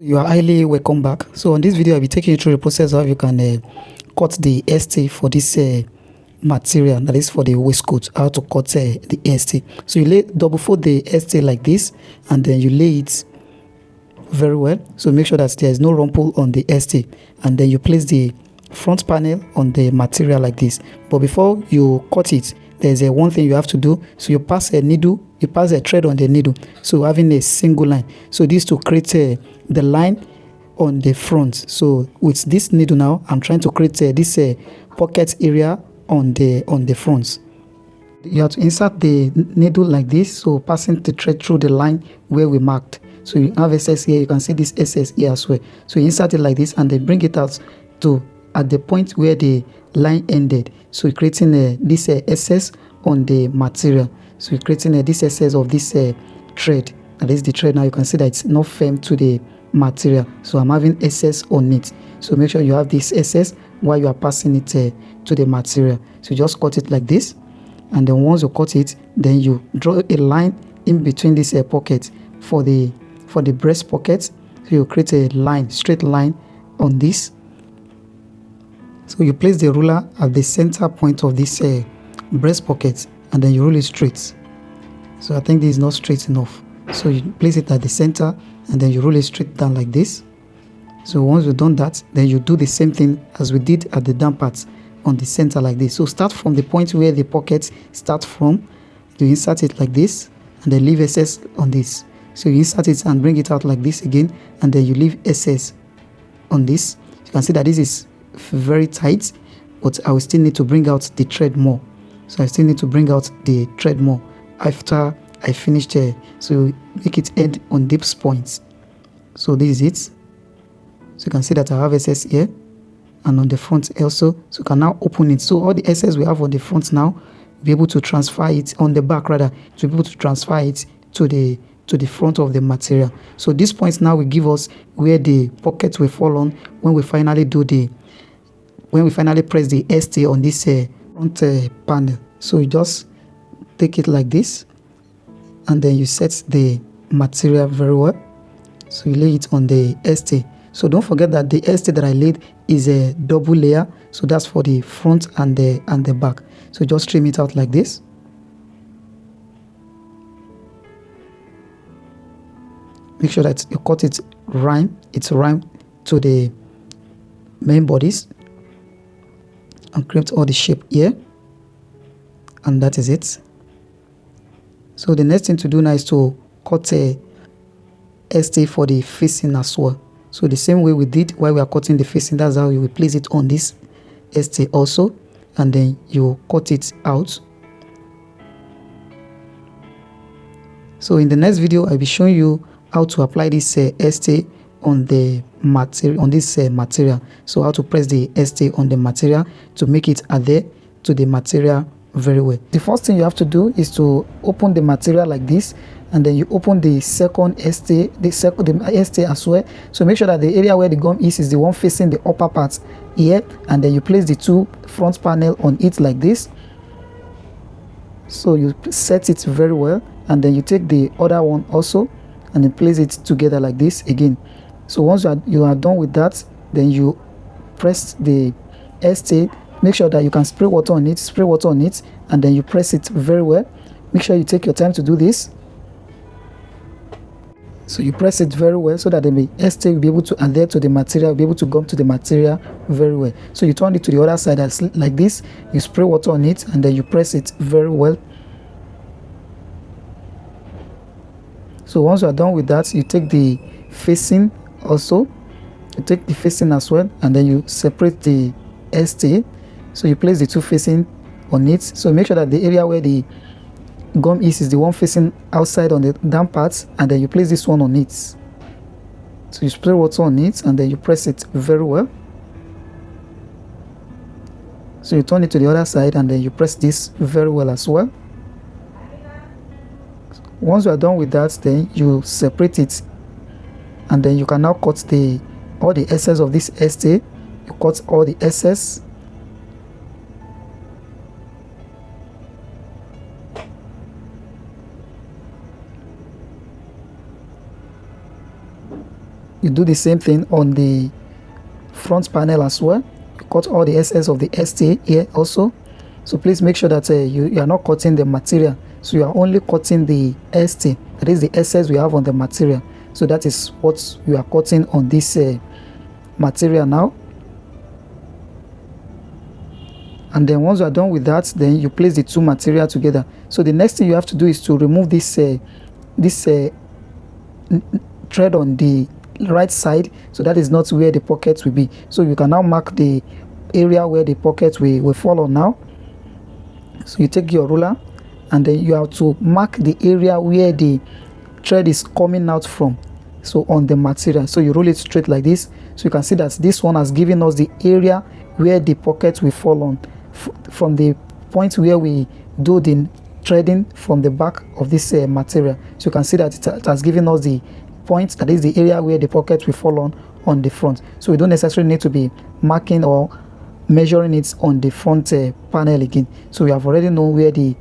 You are highly welcome back. So on this video I'll be taking you through the process of how you can cut the ST for this material, that is for the waistcoat. How to cut the ST. So you double fold the ST like this, and then you lay it very well. So make sure that there is no rumple on the ST, and then you place the front panel on the material like this. But before you cut it, there's one thing you have to do. So you pass a needle, you pass a thread on the needle, so having a single line. So this to create the line on the front. So with this needle now, I'm trying to create this pocket area on the front. You have to insert the needle like this, so passing the thread through the line where we marked. So you have SS here, you can see this SS here as well. So you insert it like this, and then bring it out to at the point where the line ended. So you're creating this SS on the material. So you're creating this SS of this thread. That is the thread. Now you can see that it's not firm to the material, so I'm having SS on it. So make sure you have this SS while you are passing it to the material. So just cut it like this, and then once you cut it, then you draw a line in between this pocket for the breast pocket. So you create a line, straight line on this. So you place the ruler at the center point of this breast pocket, and then you roll it straight. So I think this is not straight enough, so you place it at the center, and then you roll it straight down like this. So once you've done that, then you do the same thing as we did at the down part on the center like this. So start from the point where the pocket starts from, you insert it like this, and then leave SS on this. So you insert it and bring it out like this again, and then you leave SS on this. You can see that this is very tight, but I will still need to bring out the thread more. So I still need to bring out the thread more after I finished here. So make it end on deep points. So this is it. So you can see that I have SS here and on the front also. So you can now open it. So all the SS we have on the front now, be able to transfer it on the back, rather to be able to transfer it to the front of the material. So these points now will give us where the pocket will fall on when we finally press the ST on this front panel. So you just take it like this, and then you set the material very well. So you lay it on the ST. So don't forget that the ST that I laid is a double layer, so that's for the front and the back. So just trim it out like this. Make sure that you cut it rhyme to the main bodies, and create all the shape here, and that is it. So the next thing to do now is to cut a ST for the facing as well. So the same way we did while we are cutting the facing, that's how you will place it on this ST also, and then you cut it out. So in the next video I'll be showing you how to apply this ST on the material, on this material. So how to press the ST on the material to make it adhere to the material very well. The first thing you have to do is to open the material like this, and then you open the second ST, the ST as well. So make sure that the area where the gum is the one facing the upper part here, and then you place the two front panel on it like this. So you set it very well, and then you take the other one also, and then place it together like this again. So once you are done with that, then you press the ST. Make sure that you can spray water on it, and then you press it very well. Make sure you take your time to do this. So you press it very well so that the ST will be able to adhere to the material, be able to gum to the material very well. So you turn it to the other side like this, you spray water on it, and then you press it very well. So once you are done with that, you take the facing also, you take the facing as well, and then you separate the ST. So you place the two facing on it. So make sure that the area where the gum is the one facing outside on the down part, and then you place this one on it. So you spray water on it, and then you press it very well. So you turn it to the other side, and then you press this very well as well. Once you are done with that, then you separate it, and then you can now cut all the excess of this ST. You cut all the excess. You you do the same thing on the front panel as well. You cut all the excess of the ST here also. So please make sure that you are not cutting the material, so you are only cutting the ST, that is the excess we have on the material. So that is what you are cutting on this material now. And then once you are done with that, then you place the two material together. So the next thing you have to do is to remove this thread on the right side, so that is not where the pocket will be. So you can now mark the area where the pocket will fall on now. So you take your ruler and then you have to mark the area where the thread is coming out from, so on the material. So you roll it straight like this. So you can see that this one has given us the area where the pocket will fall on, from the point where we do the threading from the back of this material. So you can see that it has given us the point, that is the area where the pocket will fall on the front. So we don't necessarily need to be marking or measuring it on the front panel again. So we have already known where the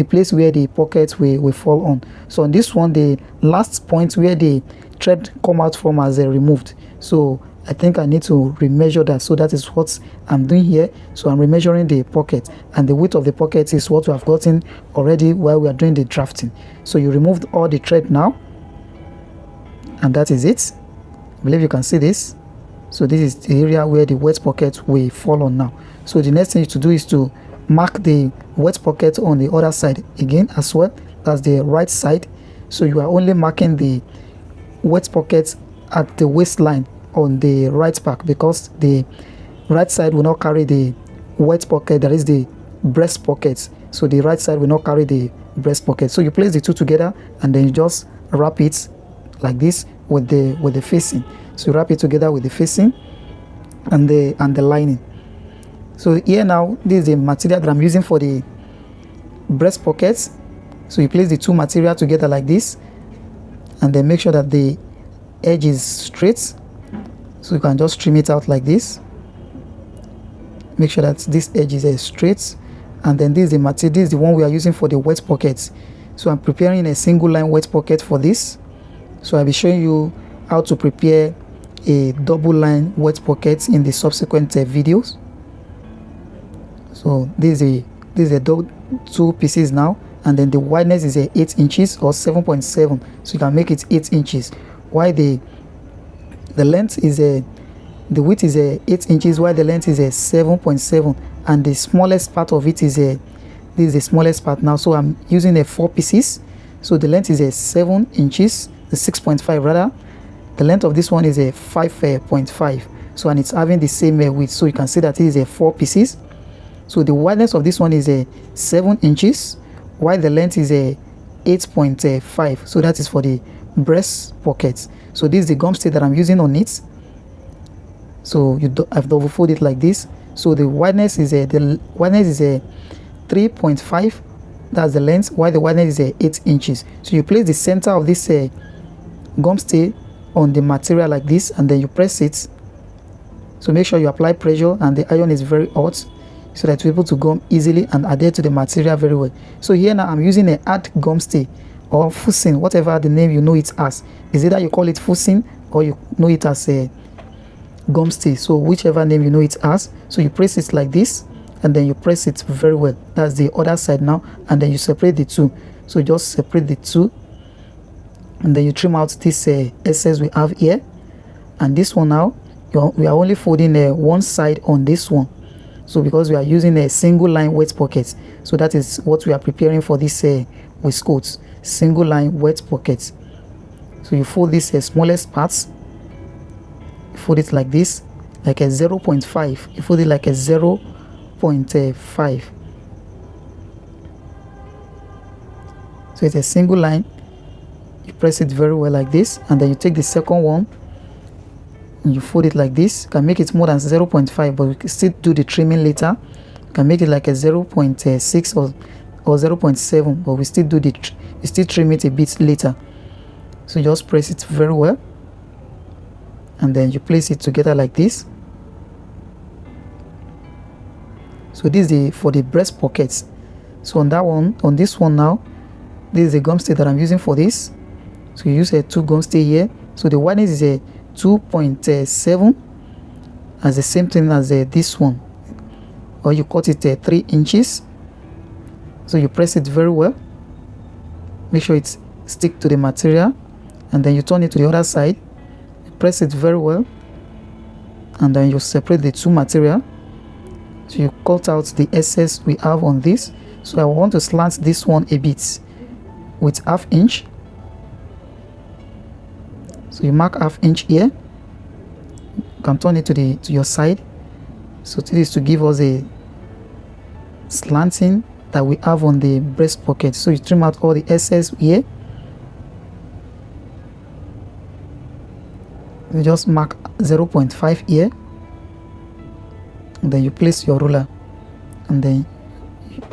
place where the pocket will fall on. So on this one, the last point where the thread come out from has removed. So I think I need to remeasure that. So that is what I'm doing here. So I'm remeasuring the pocket, and the width of the pocket is what we have gotten already while we are doing the drafting. So you removed all the thread now, and that is it. I believe you can see this. So this is the area where the wet pocket will fall on now. So the next thing to do is to mark the wet pocket on the other side again as well. That's the right side. So you are only marking the wet pocket at the waistline on the right back, because the right side will not carry the wet pocket, that is the breast pocket. So the right side will not carry the breast pocket. So you place the two together and then you just wrap it like this with the facing. So you wrap it together with the facing and the lining. So here now, this is the material that I'm using for the breast pockets. So you place the two material together like this, and then make sure that the edge is straight. So you can just trim it out like this. Make sure that this edge is straight. And then this is the material, this is the one we are using for the wet pockets. So I'm preparing a single line wet pocket for this. So I'll be showing you how to prepare a double line wet pocket in the subsequent videos. So this is a two pieces now, and then the wideness is 8 inches or 7.7, so you can make it 8 inches. While the length is the width is 8 inches, while the length is 7.7, and the smallest part of it is this is the smallest part now. So I'm using 4 pieces. So the length is 7 inches, the 6.5 rather. The length of this one is 5.5. So and it's having the same width. So you can see that it is 4 pieces. So the wideness of this one is 7 inches, while the length is 8.5. So that is for the breast pockets. So this is the gum stay that I'm using on it. So I've double folded it like this. So the wideness is 3.5. That's the length, while the wideness is 8 inches. So you place the center of this gum stay on the material like this, and then you press it. So make sure you apply pressure and the iron is very hot, so that you're able to gum easily and adhere to the material very well. So here now I'm using a hard gum stay or fusin, whatever the name you know it as. Is either you call it fusin or you know it as a gum stay. So whichever name you know it as. So you press it like this, and then you press it very well. That's the other side now, and then you separate the two. So just separate the two, and then you trim out this excess we have here. And this one now, we are only folding one side on this one. So because we are using a single line wet pocket, so that is what we are preparing for this waistcoat, single line wet pocket. So you fold this smallest parts, you fold it like this, like a 0.5. You fold it like a 0.5. So it's a single line. You press it very well like this, and then you take the second one and you fold it like this. You can make it more than 0.5, but we can still do the trimming later. You can make it like a 0.6 or 0.7, but we still trim it a bit later. So just press it very well, and then you place it together like this. So this is for the breast pockets. So on this one now, this is the gum stay that I'm using for this. So you use a 2 gum stay here. So the wideness is 2.7 as the same thing as this one, or you cut it 3 inches. So you press it very well, make sure it stick to the material, and then you turn it to the other side, you press it very well, and then you separate the two material. So you cut out the excess we have on this. So I want to slant this one a bit with 1/2 inch. So you mark 1/2 inch here. You can turn it to your side. So this is to give us a slanting that we have on the breast pocket. So you trim out all the excess here. You just mark 0.5 here, and then you place your ruler, and then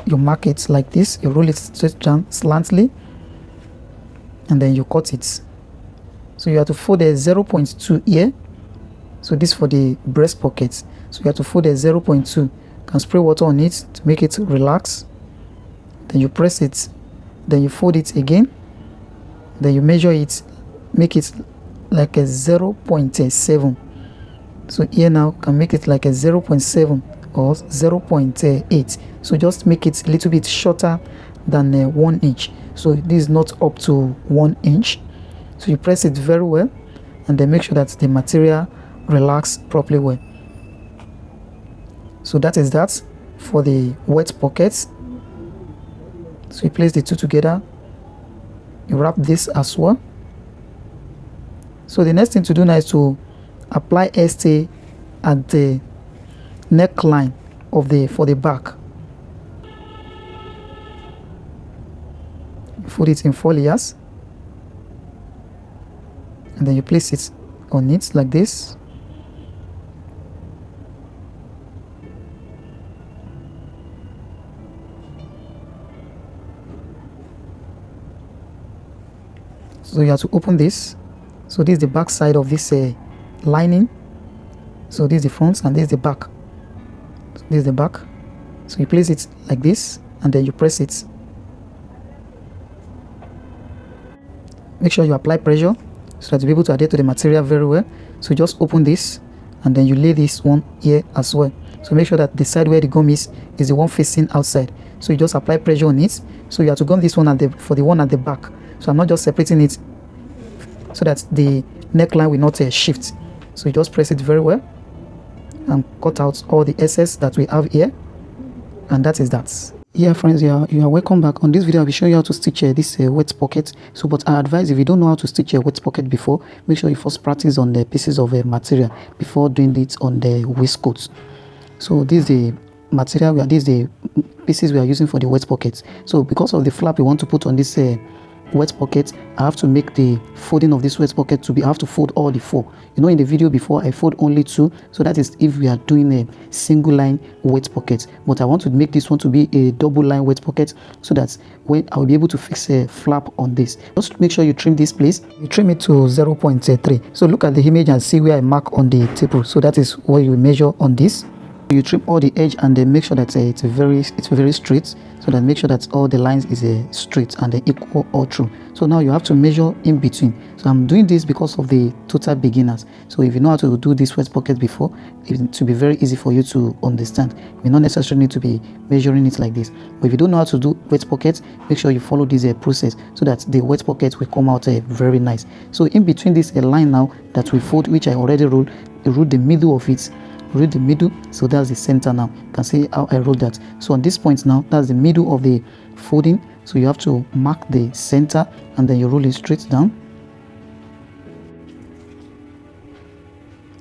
you mark it like this. You roll it straight down slantly, and then you cut it. So you have to fold a 0.2 here. So this for the breast pocket. So you have to fold a 0.2. You can spray water on it to make it relax. Then you press it, then you fold it again, then you measure it, make it like a 0.7. So here now can make it like a 0.7 or 0.8. So just make it a little bit shorter than 1 inch. So this is not up to 1 inch. So you press it very well, and then make sure that the material relax properly well. So that is that for the wet pockets. So you place the two together, you wrap this as well. So the next thing to do now is to apply ST at the neckline of for the back. Fold it in 4 layers, and then you place it on it like this. So you have to open this. So this is the back side of this lining. So this is the front, and this is the back. So this is the back. So you place it like this, and then you press it. Make sure you apply pressure so that you'll be able to adhere to the material very well. So just open this, and then you lay this one here as well. So make sure that the side where the gum is the one facing outside. So you just apply pressure on it. So you have to gum this one for the one at the back. So I'm not just separating it so that the neckline will not shift. So you just press it very well and cut out all the excess that we have here, and that is that. Yeah friends, you are welcome back. On this video I'll be showing you how to stitch this wet pocket. So but I advise, if you don't know how to stitch a wet pocket before, make sure you first practice on the pieces of material before doing it on the waistcoat. So this is the material, this is the pieces we are using for the wet pockets. So because of the flap we want to put on this wet pocket, I have to make the folding of this wet pocket to be, I have to fold all the 4. You know, in the video before I fold only 2, so that is if we are doing a single line wet pocket. But I want to make this one to be a double line wet pocket, so that when I will be able to fix a flap on this. Just make sure you trim this place. You trim it to 0.3. So look at the image and see where I mark on the table. So that is what you measure on this. You trim all the edge, and then make sure that it's very straight, so that make sure that all the lines is straight and equal all through. So now you have to measure in between. So I'm doing this because of the total beginners. So if you know how to do this wet pocket before, it will be very easy for you to understand. You not necessarily need to be measuring it like this. But if you don't know how to do wet pockets, make sure you follow this process, so that the wet pocket will come out very nice. So in between this line now that we fold, which I already rolled, the middle of it. Roll the middle, so that's the center. Now you can see how I rolled that. So on this point now, that's the middle of the folding. So you have to mark the center, and then you roll it straight down,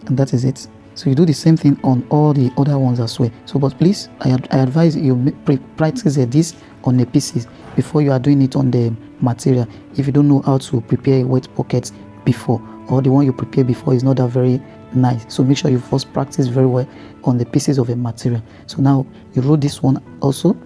and that is it. So you do the same thing on all the other ones as well. So but please, I advise you practice this on the pieces before you are doing it on the material, if you don't know how to prepare wet pockets before, or the one you prepare before is not that very nice. So make sure you first practice very well on the pieces of a material. So now you roll this one also,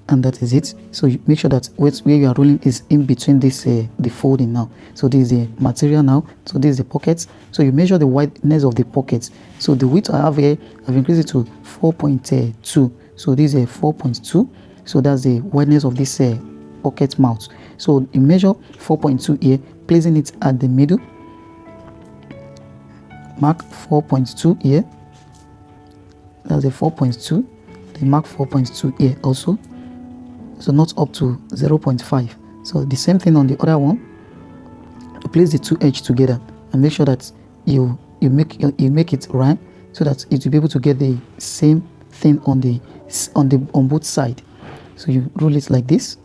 and that is it. So you make sure that where you are rolling is in between this the folding now. So this is the material now, so this is the pockets. So you measure the wideness of the pockets. So the width I have here, I've increased it to 4.2. so this is a 4.2. so that's the wideness of this pocket mouth. So you measure 4.2 here, placing it at the middle. Mark 4.2 here. That's a 4.2. Then mark 4.2 here also. So not up to 0.5. So the same thing on the other one. Place the two edges together and make sure that you make it right, so that it will be able to get the same thing on both sides. So you roll it like this.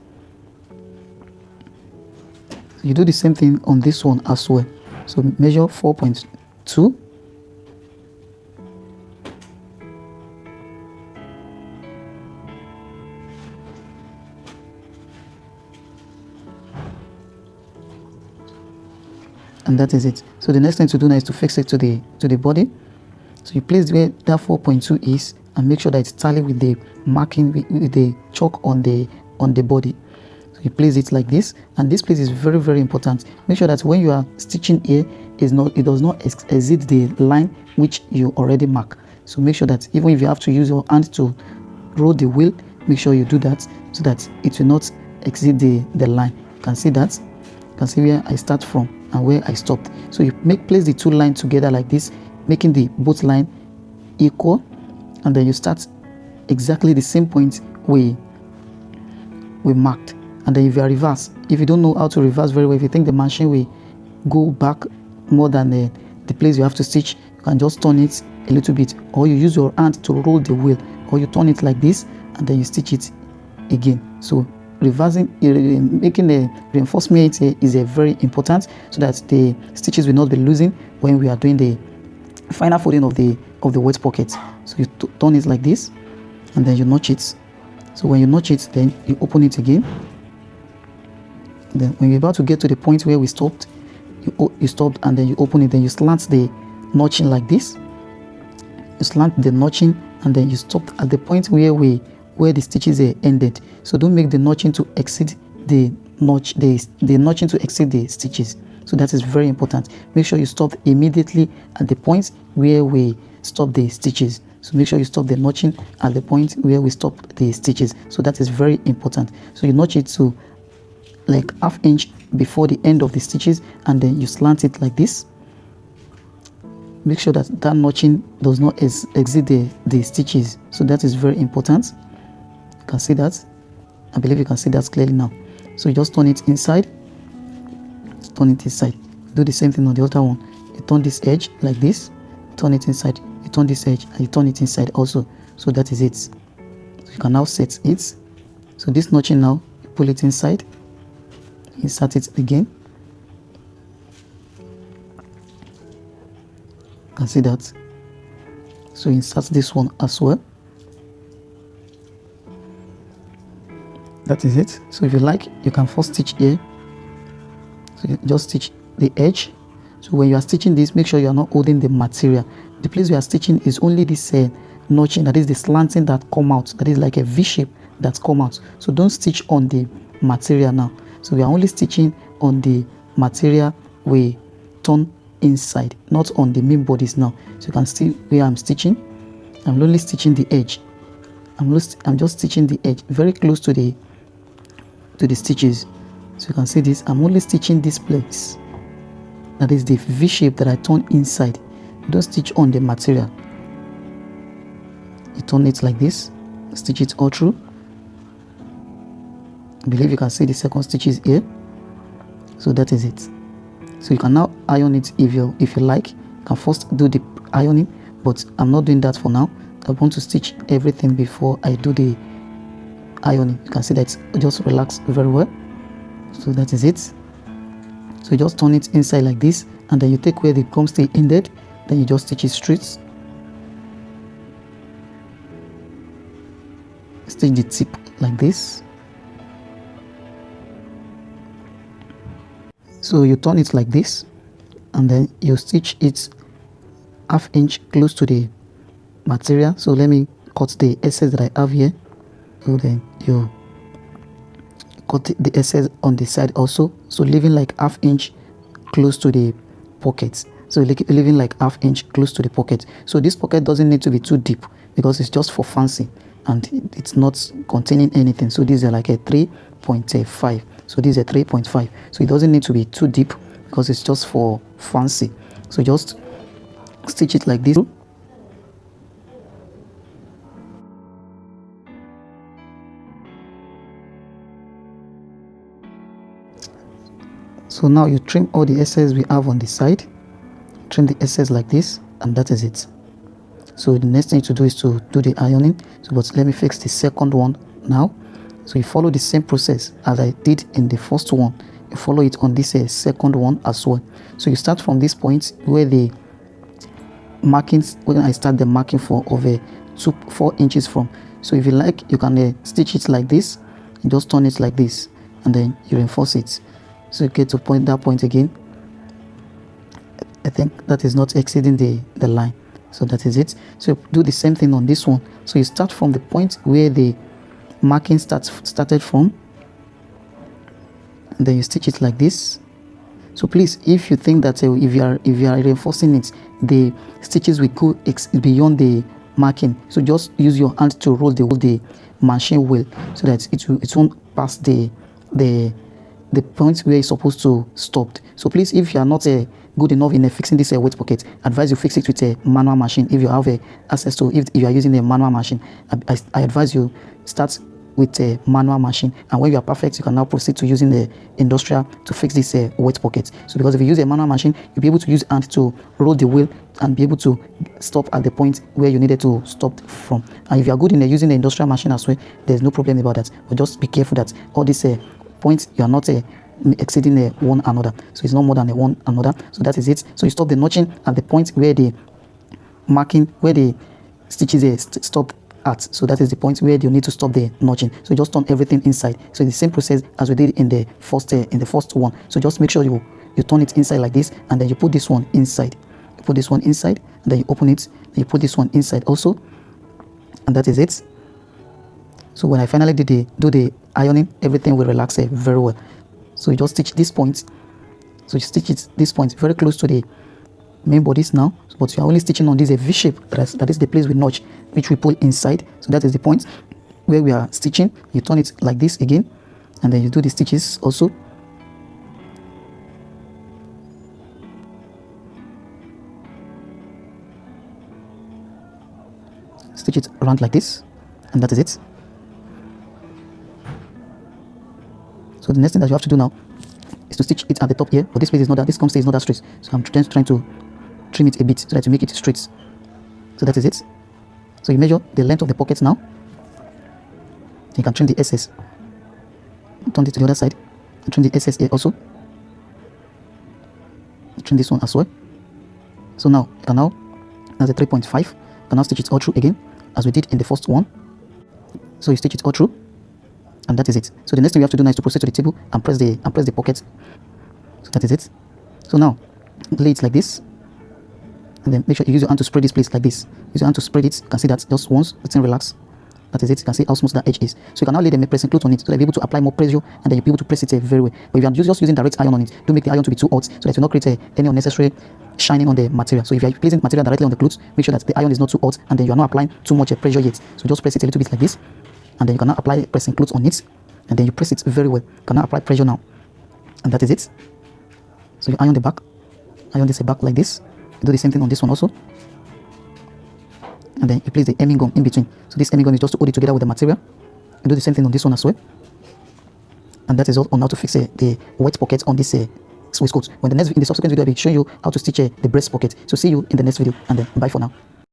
You do the same thing on this one as well. So measure 4.2. And that is it. So the next thing to do now is to fix it to the body. So you place where that 4.2 is and make sure that it's tally with the marking with the chalk on the body. So you place it like this, and this place is very, very important. Make sure that when you are stitching here, it does not exceed the line which you already mark. So make sure that even if you have to use your hand to roll the wheel, make sure you do that so that it will not exceed the line. You can see that. You can see where I start from and where I stopped. So you place the two lines together like this, making the both line equal, and then you start exactly the same point we marked. And then if you are reverse, if you don't know how to reverse very well, if you think the machine will go back more than the place you have to stitch, you can just turn it a little bit, or you use your hand to roll the wheel, or you turn it like this and then you stitch it again. So reversing, making a reinforcement here is a very important, so that the stitches will not be losing when we are doing the final folding of the waist pocket. So you turn it like this and then you notch it. So when you notch it, then you open it again. Then when you're about to get to the point where we stopped, you stopped and then you open it. Then you slant the notching like this. You slant the notching and then you stopped at the point where the stitches are ended. So don't make the notching to exceed the notching to exceed the stitches. So that is very important. Make sure you stop immediately at the point where we stop the stitches. So make sure you stop the notching at the point where we stop the stitches. So that is very important. So you notch it to like ½ inch before the end of the stitches, and then you slant it like this. Make sure that notching does not exceed the stitches. So that is very important. You can see that. I believe you can see that clearly now. So you just turn it inside, turn it inside. Do the same thing on the other one. You turn this edge like this, turn it inside, you turn this edge and you turn it inside also. So that is it. So you can now set it. So this notching now, you pull it inside, insert it again. You can see that. So insert this one as well. That is it. So if you like, you can first stitch here. So you just stitch the edge. So when you are stitching this, make sure you are not holding the material. The place we are stitching is only this notching, that is the slanting that come out, that is like a V shape that come out. So don't stitch on the material now. So we are only stitching on the material we turn inside, not on the main bodies now. So you can see where I'm stitching. I'm only stitching the edge. I'm just stitching the edge very close to the stitches. So you can see this. I'm only stitching this place, that is the V shape that I turn inside. Don't stitch on the material. You turn it like this, stitch it all through. I believe you can see the second stitches here. So that is it. So you can now iron it if you like. You can first do the ironing, but I'm not doing that for now. I want to stitch everything before I do the ironing. You can see that it just relaxed very well. So that is it. So you just turn it inside like this, and then you take where the gum stay ended, then you just stitch it straight. Stitch the tip like this. So you turn it like this, and then you stitch it ½ inch close to the material. So let me cut the excess that I have here. So then you cut the excess on the side also, so leaving like ½ inch close to the pocket. So leaving like ½ inch close to the pocket. So this pocket doesn't need to be too deep because it's just for fancy and it's not containing anything. So these are like a 3 3.5. So this is a 3.5. So it doesn't need to be too deep because it's just for fancy. So just stitch it like this. So now you trim all the excess we have on the side. Trim the excess like this, and that is it. So the next thing to do is to do the ironing. So but let me fix the second one now. So you follow the same process as I did in the first one. You follow it on this second one as well. So you start from this point where the markings, when I start the marking for over 4 inches from. So if you like, you can stitch it like this and just turn it like this, and then you reinforce it. So you get to that point again. I think that is not exceeding the line. So that is it. So do the same thing on this one. So you start from the point where the marking started from, and then you stitch it like this. So please, if you think that if you are reinforcing it, the stitches will go beyond the marking, so just use your hand to roll the machine wheel so that it won't pass the point where it's supposed to stop. So please, if you are not good enough in fixing this weight pocket, advise you fix it with a manual machine. If you have access to, if you are using a manual machine, I advise you start with a manual machine, and when you are perfect, you can now proceed to using the industrial to fix this weight pocket. So because if you use a manual machine, you'll be able to use hand to roll the wheel and be able to stop at the point where you needed to stop from. And if you are good in using the industrial machine as well, there's no problem about that. But just be careful that all these points, you are not exceeding one another. So it's not more than one another. So that is it. So you stop the notching at the point where the marking, where the stitches stop at. So that is the point where you need to stop the notching. So just turn everything inside. So it's the same process as we did in the first one. So just make sure you turn it inside like this, and then you put this one inside. You put this one inside, and then you open it, and you put this one inside also, and that is it. So when I finally do the ironing, everything will relax very well. So you just stitch this point. So you stitch it this point very close to the main bodies now, but you are only stitching on this V shape. That is the place we notch, which we pull inside. So that is the point where we are stitching. You turn it like this again, and then you do the stitches also. Stitch it around like this, and that is it. So the next thing that you have to do now is to stitch it at the top here, but this place is not that, this come is not that straight. So I'm trying to trim it a bit so that you make it straight. So that is it. So you measure the length of the pocket now. You can trim the excess. Turn it to the other side and trim the excess here also. Trim this one as well. So now you can that's a 3.5. You can now stitch it all through again as we did in the first one. So you stitch it all through, and that is it. So the next thing you have to do now is to proceed to the table and press the pocket. So that is it. So now lay it like this, and then make sure you use your hand to spread this place like this. Use your hand to spread it. You can see that just once, let it relax. That is it. You can see how smooth that edge is. So you can now lay the pressing cloth on it so that you'll be able to apply more pressure, and then you'll be able to press it very well. But if you are just using direct iron on it, don't make the iron to be too hot so that you will not create any unnecessary shining on the material. So if you are placing material directly on the clothes, make sure that the iron is not too hot and then you are not applying too much pressure yet. So just press it a little bit like this, and then you can now apply pressing cloth on it, and then you press it very well. You can now apply pressure now, and that is it. So you iron the back, iron this back like this. You do the same thing on this one also, and then you place the hemming gum in between. So this hemming gum is just to hold it together with the material. You do the same thing on this one as well, and that is all on how to fix the white pocket on this waistcoat. In the subsequent video, I'll be showing you how to stitch the breast pocket. So see you in the next video, and then bye for now.